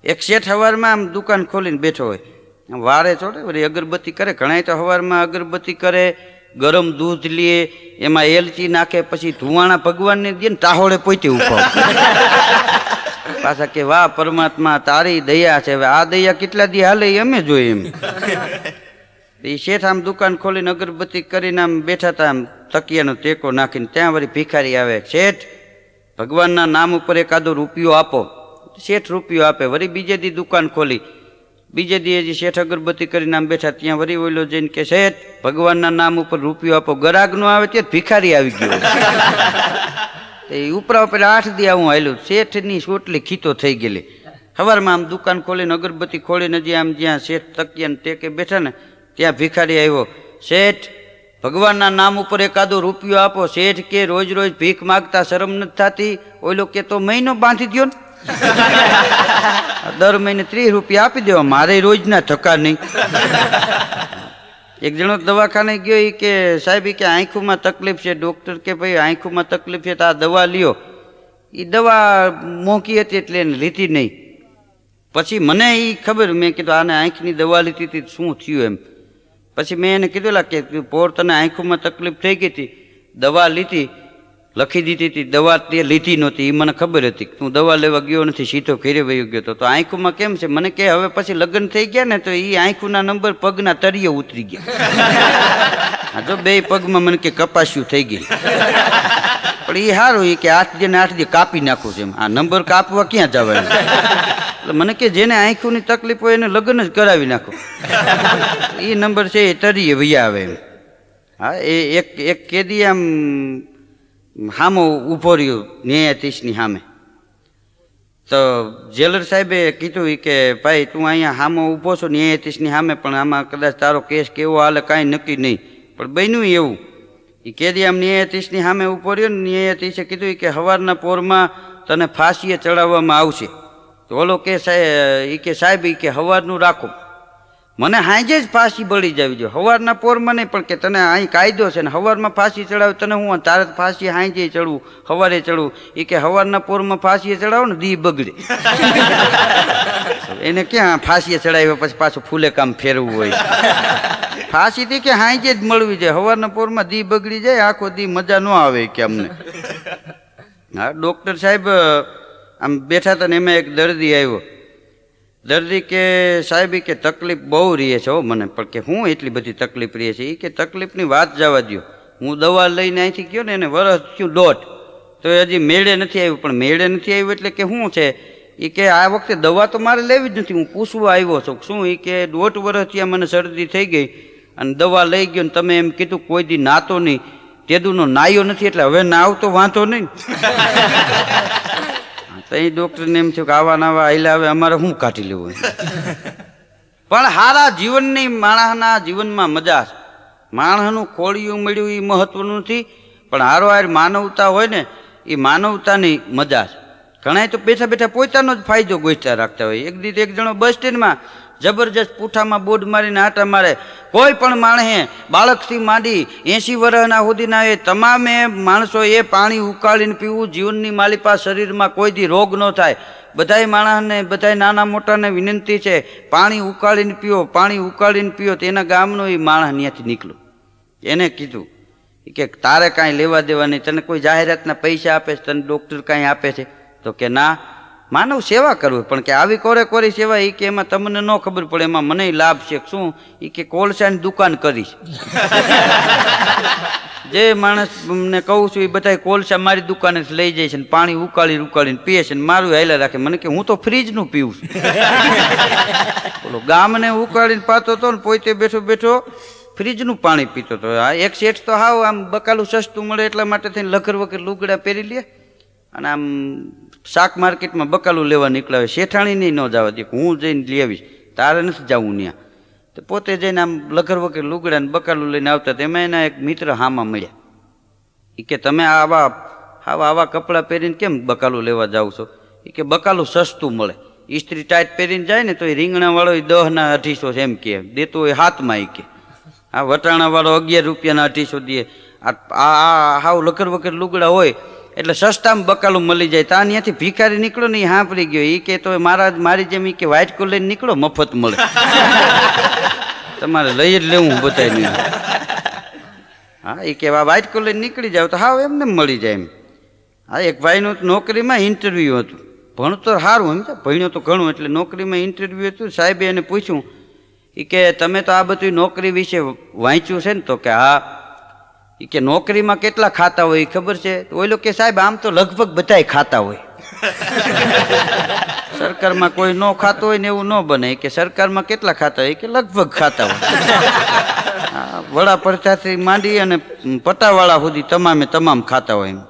એક શેઠ સવારમાં આમ દુકાન ખોલીને બેઠો હોય, વારે ચોટે વળી અગરબત્તી કરે. ઘણાય તો સવારમાં અગરબત્તી કરે, ગરમ દૂધ લે, એમાં એલચી નાખે, પછી ધુવાણા ભગવાનને દે ને ટાહોળે પોતે ઉપાવ. પાછા કે વાહ પરમાત્મા તારી દયા છે, હવે આ દયા કેટલા દી હાલે અમે જોઈએ એમ. એ શેઠ આમ દુકાન ખોલીને અગરબત્તી કરીને આમ બેઠા હતા, આમ તકિયાનો ટેકો નાખીને. ત્યાં વળી ભિખારી આવે, શેઠ ભગવાનના નામ ઉપર એકાદો રૂપિયો આપો. શેઠ રૂપિયો આપે. વળી બીજે દી દુકાન ખોલી, બીજે દી હજી શેઠ અગરબત્તી કરીને આમ બેઠા. ત્યાં વળી ઓલો જઈને કે શેઠ ભગવાનના નામ ઉપર રૂપિયો આપો. ગરાગ નો આવે ત્યાં ભિખારી આવી ગયો. એ ઉપરા પેલા 8 દી આવું હાલ્યું. શેઠની સોટલી ખીતો થઈ ગયેલી. સવારમાં આમ દુકાન ખોલીને અગરબત્તી ખોલીને હજી આમ જ્યાં શેઠ તકિયાને ટેકે બેઠા ને ત્યાં ભિખારી આવ્યો. શેઠ ભગવાનના નામ ઉપર એકાદો રૂપિયો આપો. શેઠ કે રોજ રોજ ભીખ માગતા શરમ નથી થતી? ઓલો કે તો મહિનો બાંધી દો ને, દર મહિને 30 રૂપિયા આપી દેવા, મારે રોજના થકા નહીં. એક જણો દવાખાને ગયો, એ કે સાહેબ કે આંખોમાં તકલીફ છે. ડૉક્ટર કે ભાઈ આંખોમાં તકલીફ છે તો આ દવા લ્યો. એ દવા મોંઘી હતી એટલે એને લીધી નહીં. પછી મને એ ખબર, મેં કીધું આને આંખની દવા લીધી હતી શું થયું એમ. પછી મેં એને કીધું કે પોર તને આંખોમાં તકલીફ થઈ ગઈ હતી, દવા લીધી, લખી દીધી હતી, દવા તે લીધી નહોતી. એ મને ખબર હતી. તું દવા લેવા ગયો નથી, સીધો ઘેરે વયો ગયો હતો. તો આંખોમાં કેમ છે? મને કે હવે પછી લગ્ન થઈ ગયા ને તો એ આંખોના નંબર પગના તળિયે ઉતરી ગયા. જો 2 પગમાં મને કે કપાસ્યું થઈ ગઈ. પણ એ સારું, એ કે 8 દી ને 8 દી કાપી નાખું છે. આ નંબર કાપવા ક્યાં જવાય? એટલે મને કે જેને આંખોની તકલીફ હોય એને લગ્ન જ કરાવી નાખો. એ નંબર છે એ તળિયે વૈયા આવે એમ. હા, એ એક કેદી આમ સામો ઊભો રહ્યો ન્યાયાધીશની સામે. તો જેલર સાહેબે કીધું કે ભાઈ તું અહીંયા સામો ઊભો છો ન્યાયાધીશની સામે, પણ આમાં કદાચ તારો કેસ કેવો હાલે કાંઈ નક્કી નહીં. પણ બન્યું એવું, એ કેદી આમ ન્યાયાધીશની સામે ઊભો રહ્યો ને ન્યાયાધીશે કીધું કે સવારના પોરમાં તને ફાંસીએ ચડાવવામાં આવશે. તો ઓલો કે સાહેબ કે સવારનું રાખો, મને હાંજે જ ફાંસી બળી જાવી જોઈએ, સવારના પોરમાં નહીં. પણ કે તને અહીં કાયદો છે ને સવારમાં ફાંસી ચડાવે, તને હું તારે ફાંસી હાંજે ચડવું સવારે ચડવું. એ કે સવારના પોરમાં ફાંસીએ ચડાવો ને દી બગડે. એને ક્યાં ફાંસીએ ચડાવ્યા પછી પાછું ફૂલે કામ ફેરવું હોય? ફાંસીથી કે હાંજે જ મળવી જાય, સવારના પોરમાં દી બગડી જાય, આખો દી મજા ન આવે કે અમને. હા, ડૉક્ટર સાહેબ આમ બેઠા હતા ને એમાં એક દર્દી આવ્યો. દર્દી કે સાહેબ કે તકલીફ બહુ રહે છે હો મને. પણ કે હું એટલી બધી તકલીફ રહે છે? એ કે તકલીફની વાત જવા દો. હું દવા લઈને અહીંથી ગયો ને એને વરસ થયું 1.5, તો હજી મેળે નથી આવ્યું. પણ મેળે નથી આવ્યું એટલે કે શું છે? એ કે આ વખતે દવા તો મારે લેવી જ નથી, હું પૂછવા આવ્યો છું. શું? એ કે 1.5 વર્ષ ત્યાં મને શરદી થઈ ગઈ અને દવા લઈ ગયો ને તમે એમ કીધું કોઈ દી નાતો નહીં, તેદુનો નાયો નથી એટલે હવે ના આવતો વાંધો નહીં. તો એ ડૉક્ટરને એમ થયું કે આવા નવા આયલા હવે અમારે શું કાઢી લેવું? પણ સારા જીવનની માણસના જીવનમાં મજા છે. માણસનું ખોળિયું મળ્યું એ મહત્વનું નથી, પણ હારોહાર માનવતા હોય ને એ માનવતાની મજા છે. ઘણા તો બેઠા બેઠા પોતાનો જ ફાયદો ગોઈતા રાખતા હોય. એક દીધ એક જણો બસ સ્ટેન્ડમાં જબરજસ્ત પૂઠામાં બોર્ડ મારીને આટા મારે. કોઈ પણ માણસે બાળકથી માંડી 80 વર્ષના સુધીના એ તમામે માણસોએ પાણી ઉકાળીને પીવું. જીવનની માલિપા શરીરમાં કોઈ દી રોગ ન થાય. બધાય માણસને બધાય નાના મોટાને વિનંતી છે પાણી ઉકાળીને પીઓ, પાણી ઉકાળીને પીઓ. તો એના ગામનો એ માણસ ત્યાંથી નીકળ્યો. એને કીધું કે તારે કાંઈ લેવા દેવા નહીં, તને કોઈ જાહેરાતના પૈસા આપે છે, તને ડૉક્ટર કાંઈ આપે છે? તો કે ના, માનવ સેવા કરવી. પણ કે આવી કોરે કોરી સેવા એ કે એમાં તમને ન ખબર પડે, એમાં મને લાભ છે. શું? એ કે કોલસાની દુકાન કરીશ. જે માણસને કહું છું એ બધા કોલસા મારી દુકાને લઈ જાય છે ને પાણી ઉકાળીને પીએ છે ને મારું હાલ્યા રાખે. મને કે હું તો ફ્રીજનું પીવું છું. બોલો, ગામને ઉકાળીને પાતો હતો ને પોતે બેઠો બેઠો ફ્રીજનું પાણી પીતો હતો. આ એક શેઠ તો હાવ આમ બકાલું સસ્તું મળે એટલા માટે થઈને લખર વખર લુગડા પહેરી લે અને આમ શાક માર્કેટમાં બકાલું લેવા નીકળાવે. શેઠાણી નહીં ન જવા દે, હું જઈને લઈ આવીશ, તારે નથી જવું ત્યાં. તો પોતે જઈને આમ લખર વખર લુગડા ને બકાલું લઈને આવતા. એમાં એના એક મિત્ર હામાં મળ્યા. એ કે તમે આવા કપડાં પહેરીને કેમ બકાલું લેવા જાવ છો? એ કે બકાલું સસ્તું મળે. ઇસ્ત્રી ટાઈટ પહેરીને જાય ને તો એ રીંગણાવાળો 10ના 250 એમ કે દેતો હોય હાથમાં. એ કે આ વટાણાવાળો 11 રૂપિયાના 250 દે. આ હાવ લખર વખર લુગડા હોય એટલે સસ્તામાં બકાલું મળી જાય. ત્યાં ત્યાંથી ભિખારી નીકળો ને એ સાંભળી ગયો. એ કે તો મારી જેમ કે વ્હાઇટ કોટ લઈને નીકળો, મફત મળે, તમારે લઈ જ લેવું બધાને. હા, એ કે વ્હાઇટ કોટ લઈને નીકળી જાવ તો હા એમને મળી જાય એમ. હા, એક ભાઈનું નોકરીમાં ઇન્ટરવ્યૂ હતું. ભણતર સારું એમ છે, ભણ્યો તો ઘણું, એટલે નોકરીમાં ઇન્ટરવ્યૂ હતું. સાહેબે એને પૂછ્યું એ કે તમે તો આ બધું નોકરી વિશે વાંચ્યું છે ને? તો કે હા. એ કે નોકરીમાં કેટલા ખાતા હોય ખબર છે? ઓલો કે સાહેબ આમ તો લગભગ બધાય ખાતા હોય. સરકારમાં કોઈ ન ખાતું હોય ને એવું ન બને. કે સરકારમાં કેટલા ખાતા હોય? કે લગભગ ખાતા હોય. વડાપ્રધાનથી માંડી અને પટાવાળા સુધી તમામે તમામ ખાતા હોય એમ.